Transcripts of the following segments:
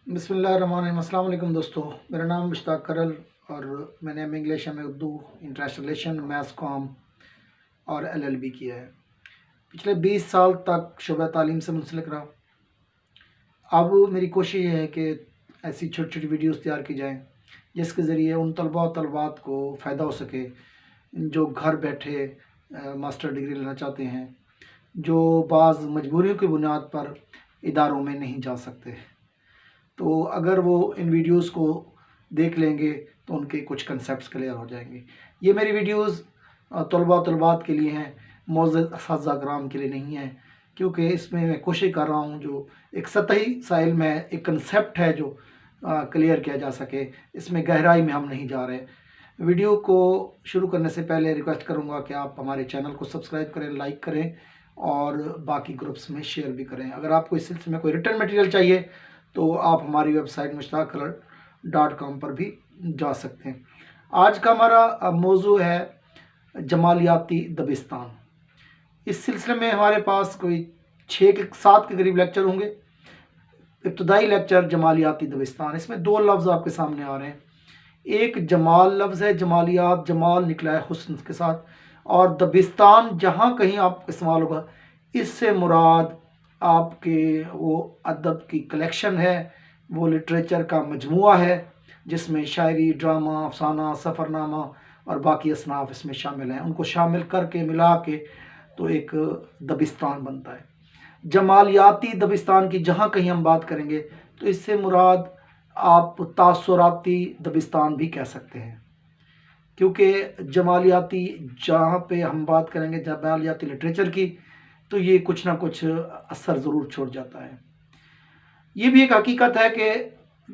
बिस्मिल्लाहिर्रहमानिर्रहीम। अस्सलाम वालेकुम दोस्तों, मेरा नाम मुश्ताक खरल और मैंने English and Urdu, international relation, maths com और LLB किया है। पिछले 20 साल तक शुबा तालीम से मुंसलिक रहा। अब मेरी कोशिश ये है कि ऐसी छोटी छोटी वीडियोस तैयार की जाएँ जिसके ज़रिए उन तलबा और तलबात को फ़ायदा हो सके जो घर बैठे मास्टर डिग्री लेना चाहते हैं, जो बाज़ मजबूरियों की बुनियाद पर इदारों में नहीं जा सकते। तो अगर वो इन वीडियोस को देख लेंगे तो उनके कुछ कंसेप्ट्स क्लियर हो जाएंगे। ये मेरी वीडियोस तलबा तलबात के लिए हैं, मोअज़्ज़ज़ असातिज़ा कराम के लिए नहीं है, क्योंकि इसमें मैं कोशिश कर रहा हूँ जो एक सतही साइल में एक कंसेप्ट है जो क्लियर किया जा सके। इसमें गहराई में हम नहीं जा रहे। वीडियो को शुरू करने से पहले रिक्वेस्ट करूँगा कि आप हमारे चैनल को सब्सक्राइब करें, लाइक करें और बाकी ग्रुप्स में शेयर भी करें। अगर आपको इस सिलसिले में कोई रिटर्न मटेरियल चाहिए तो आप हमारी वेबसाइट mushtaqkharal.com पर भी जा सकते हैं। आज का हमारा मौजू है जमालियाती दबिस्तान। इस सिलसिले में हमारे पास कोई 6 के 7 के करीब लेक्चर होंगे। इब्तदाई लेक्चर जमालियाती दबिस्तान, इसमें 2 लफ्ज़ आपके सामने आ रहे हैं। एक जमाल लफ्ज़ है, जमालियात जमाल निकला है हुस्न के साथ, और दबिस्तान जहाँ कहीं आप इस्तेमाल होगा इससे मुराद आपके वो अदब की कलेक्शन है, वो लिटरेचर का मजमुआ है जिसमें शायरी, ड्रामा, अफसाना, सफ़रनामा और बाकी असनाफ इसमें शामिल हैं। उनको शामिल करके मिला के तो एक दबिस्तान बनता है। जमालियाती दबिस्तान की जहाँ कहीं हम बात करेंगे तो इससे मुराद आप तासराती दबिस्तान भी कह सकते हैं, क्योंकि जमालियाती जहाँ पे हम बात करेंगे जमालियाती लिटरेचर की तो ये कुछ ना कुछ असर ज़रूर छोड़ जाता है। ये भी एक हकीकत है कि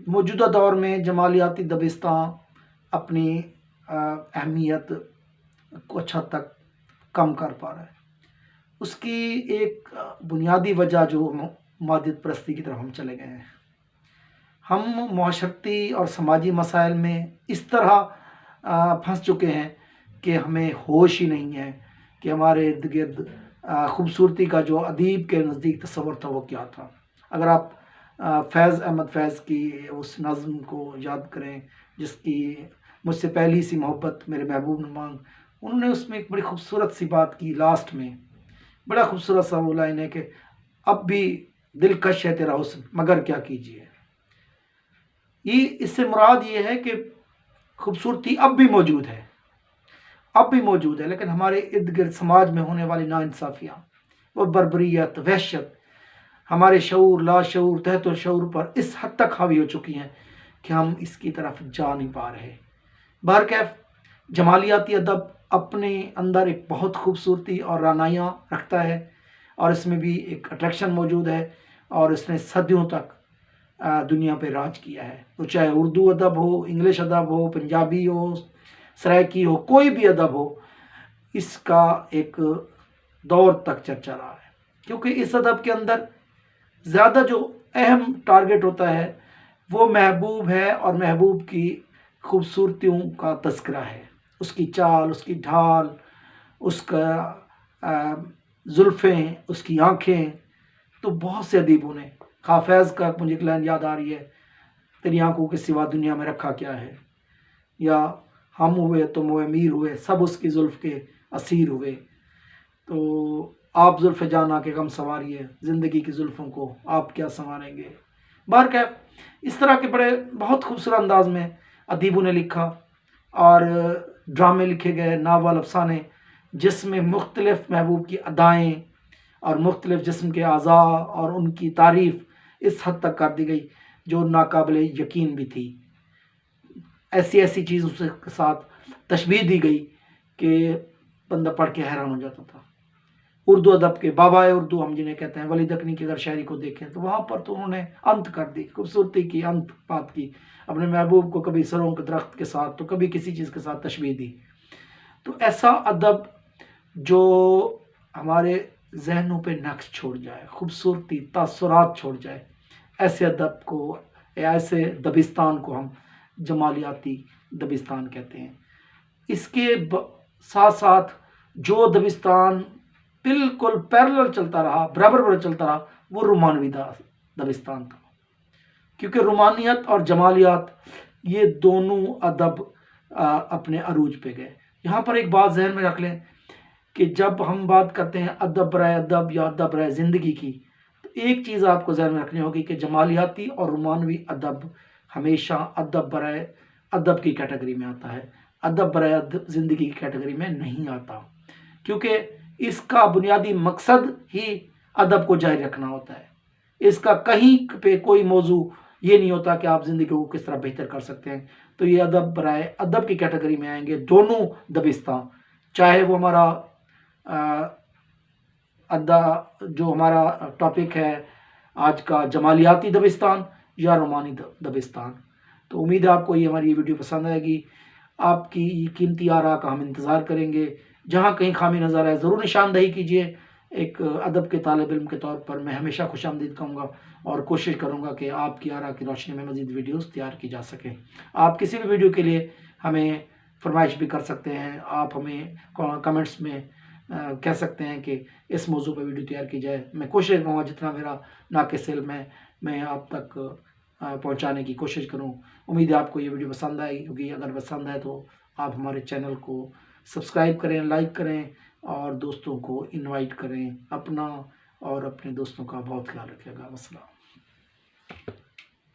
मौजूदा दौर में जमालियाती दबिस्तान अपनी अहमियत को अच्छा तक कम कर पा रहा है। उसकी एक बुनियादी वजह जो मादियत परस्ती की तरफ हम चले गए हैं। हम माशरती और समाजी मसाइल में इस तरह फंस चुके हैं कि हमें होश ही नहीं है कि हमारे इर्द गिर्द खूबसूरती का जो अदीब के नज़दीक तस्वर था वो क्या था। अगर आप फैज़ अहमद फैज़ की उस नज़्म को याद करें जिसकी मुझसे पहली सी मोहब्बत मेरे महबूब ने मांग, उन्होंने उसमें एक बड़ी खूबसूरत सी बात की। लास्ट में बड़ा खूबसूरत सा वो लाइन है कि अब भी दिलकश है तेरा हुस्न मगर क्या कीजिए। ये इससे मुराद ये है कि खूबसूरती अब भी मौजूद है, अब भी मौजूद है, लेकिन हमारे इर्द गिर्द समाज में होने वाली नाइंसाफ़ियाँ, वो बर्बरियत, वहशत हमारे शऊर, लाशऊर, तहत शऊर पर इस हद तक हावी हो चुकी हैं कि हम इसकी तरफ जा नहीं पा रहे। बहरकैफ जमालियाती अदब अपने अंदर एक बहुत खूबसूरती और रानाइयाँ रखता है और इसमें भी एक अट्रैक्शन मौजूद है और इसने सदियों तक दुनिया पे राज किया है। तो चाहे उर्दू अदब हो, इंग्लिश अदब हो, पंजाबी हो, सराइकी हो, कोई भी अदब हो, इसका एक दौर तक चर्चा रहा है, क्योंकि इस अदब के अंदर ज़्यादा जो अहम टारगेट होता है वो महबूब है और महबूब की खूबसूरतियों का तज़किरा है। उसकी चाल, उसकी ढाल, उसका जुल्फ़ें, उसकी आँखें। तो बहुत से अदीबों ने, हाफिज़ का मुझे एक लाइन याद आ रही है, तेरी आँखों के सिवा दुनिया में रखा क्या है, या हम हुए तुम हुए मीर हुए सब उसकी जुल्फ़ के असीर हुए। तो आप जुल्फ़ जाना के गम संवारिए, ज़िंदगी की जुल्फ़ों को आप क्या संवारेंगे। बहरकैफ इस तरह के बड़े बहुत खूबसूरत अंदाज में अदीबों ने लिखा और ड्रामे लिखे गए, नावल, अफसाने, जिसमें मुख्तलिफ़ महबूब की अदाएँ और मुख्तलिफ़ जिस्म के अज़ा और उनकी तारीफ़ इस हद तक कर दी गई जो नाकाबिले यकीन भी थी। ऐसी ऐसी चीज़ों के साथ तशबीह दी गई कि बंदा पढ़ के हैरान हो जाता था। उर्दू अदब के बाबा उर्दू हम जिन्हें कहते हैं, वली दक्कनी की अगर शायरी को देखें तो वहाँ पर तो उन्होंने अंत कर दी, खूबसूरती की अंत बात की। अपने महबूब को कभी सरों के दरख्त के साथ तो कभी किसी चीज़ के साथ तशबीह दी। तो ऐसा अदब जो हमारे जहनों पे नक्श छोड़ जाए, खूबसूरती, तासुरात छोड़ जाए, ऐसे अदब को, ऐसे दबिस्तान को हम जमालियाती दबिस्तान कहते हैं। इसके साथ साथ जो दबिस्तान बिल्कुल पैरेलल चलता रहा, बराबर चलता रहा, वो रोमानवी दबिस्तान था, क्योंकि रोमानियत और जमालियात ये दोनों अदब अपने अरूज पे गए। यहाँ पर एक बात जहन में रख लें कि जब हम बात करते हैं अदब बराए अदब या अदब बराए ज़िंदगी की, तो एक चीज़ आपको जहन में रखनी होगी कि जमालियाती और रोमानवी अदब हमेशा अदब बराए अदब की कैटेगरी में आता है, अदब बराए ज़िंदगी की कैटेगरी में नहीं आता, क्योंकि इसका बुनियादी मकसद ही अदब को जारी रखना होता है। इसका कहीं पे कोई मौजू ये नहीं होता कि आप ज़िंदगी को किस तरह बेहतर कर सकते हैं। तो ये अदब बराए अदब की कैटेगरी में आएंगे दोनों दबिस्तान, चाहे वो हमारा जो हमारा टॉपिक है आज का जमालियाती दबिस्तान या रोमानी दबिस्तान। तो उम्मीद है आपको ये हमारी ये वीडियो पसंद आएगी। आपकी कीमती आरा का हम इंतज़ार करेंगे। जहाँ कहीं खामी नज़र आए ज़रूर निशानदही कीजिए। एक अदब के तालिब इल्म के तौर पर मैं हमेशा खुशामदीद कहूँगा और कोशिश करूँगा कि आपकी आरा की रोशनी में मज़ीद वीडियोस तैयार की जा सकें। आप किसी भी वीडियो के लिए हमें फरमाइश भी कर सकते हैं। आप हमें कमेंट्स में कह सकते हैं कि इस मौजू पर वीडियो तैयार की जाए। मैं कोशिश करूँगा जितना मेरा नाक़िस इल्म है मैं आप तक पहुँचाने की कोशिश करूँ। उम्मीद है आपको ये वीडियो पसंद आएगी, क्योंकि अगर पसंद आए तो आप हमारे चैनल को सब्सक्राइब करें, लाइक करें और दोस्तों को इनवाइट करें। अपना और अपने दोस्तों का बहुत ख्याल रखिएगा। अस्सलाम।